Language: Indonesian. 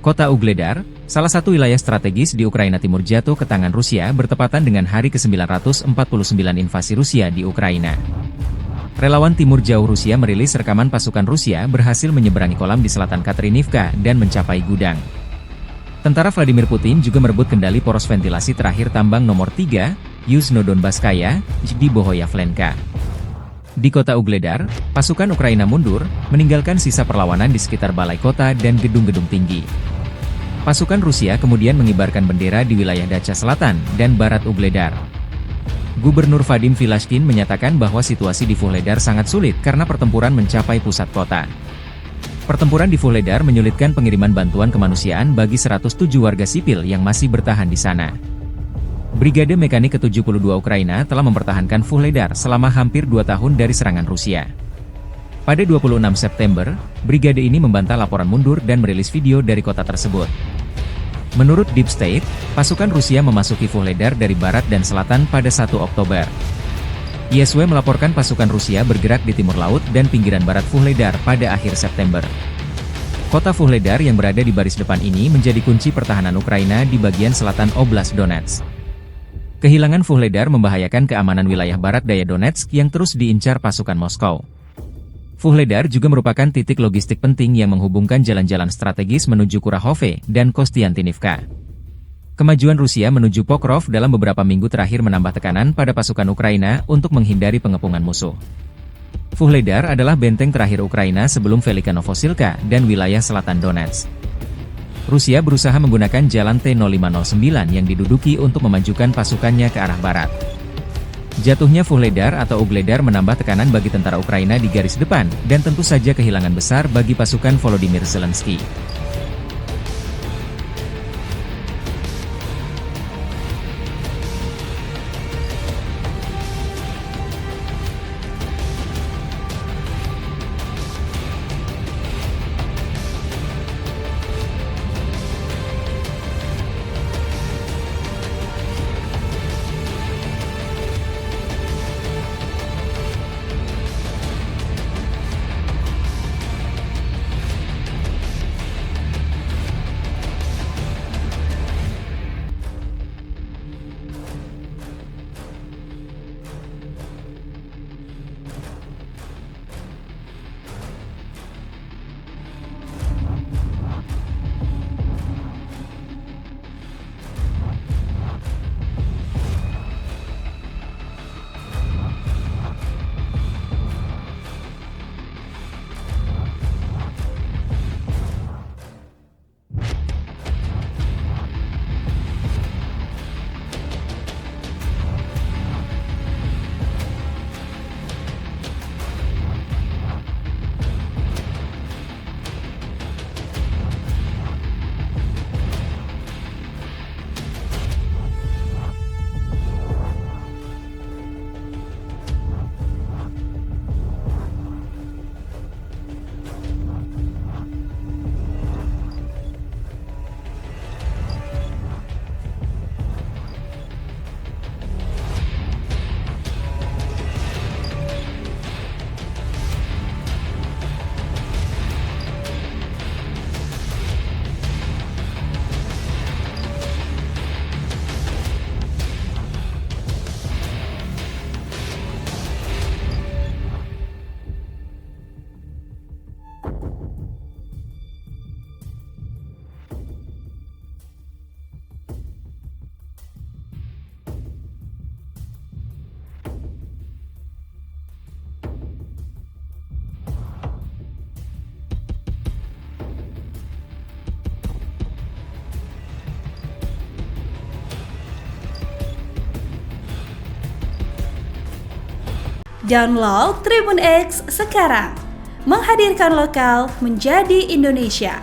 Kota Ugledar, salah satu wilayah strategis di Ukraina Timur jatuh ke tangan Rusia bertepatan dengan hari ke-949 invasi Rusia di Ukraina. Relawan Timur Jauh Rusia merilis rekaman pasukan Rusia berhasil menyeberangi kolam di selatan Katerinivka dan mencapai gudang. Tentara Vladimir Putin juga merebut kendali poros ventilasi terakhir tambang nomor 3, Yuzhnodonbasskaya, di Bohoyavlenka. Di kota Ugledar, pasukan Ukraina mundur, meninggalkan sisa perlawanan di sekitar balai kota dan gedung-gedung tinggi. Pasukan Rusia kemudian mengibarkan bendera di wilayah Dacha Selatan dan Barat Ugledar. Gubernur Vadim Vilashkin menyatakan bahwa situasi di Vuhledar sangat sulit karena pertempuran mencapai pusat kota. Pertempuran di Vuhledar menyulitkan pengiriman bantuan kemanusiaan bagi 107 warga sipil yang masih bertahan di sana. Brigade Mekanik ke-72 Ukraina telah mempertahankan Vuhledar selama hampir 2 tahun dari serangan Rusia. Pada 26 September, brigade ini membantah laporan mundur dan merilis video dari kota tersebut. Menurut Deep State, pasukan Rusia memasuki Vuhledar dari barat dan selatan pada 1 Oktober. YSW melaporkan pasukan Rusia bergerak di timur laut dan pinggiran barat Vuhledar pada akhir September. Kota Vuhledar yang berada di baris depan ini menjadi kunci pertahanan Ukraina di bagian selatan Oblast Donetsk. Kehilangan Vuhledar membahayakan keamanan wilayah barat daya Donetsk yang terus diincar pasukan Moskow. Vuhledar juga merupakan titik logistik penting yang menghubungkan jalan-jalan strategis menuju Kurahove dan Kostiantynivka. Kemajuan Rusia menuju Pokrov dalam beberapa minggu terakhir menambah tekanan pada pasukan Ukraina untuk menghindari pengepungan musuh. Vuhledar adalah benteng terakhir Ukraina sebelum Velika Novosilka dan wilayah selatan Donetsk. Rusia berusaha menggunakan jalan T-0509 yang diduduki untuk memajukan pasukannya ke arah barat. Jatuhnya Vuhledar atau Ugledar menambah tekanan bagi tentara Ukraina di garis depan, dan tentu saja kehilangan besar bagi pasukan Volodymyr Zelensky. Download Tribun X sekarang, menghadirkan lokal menjadi Indonesia.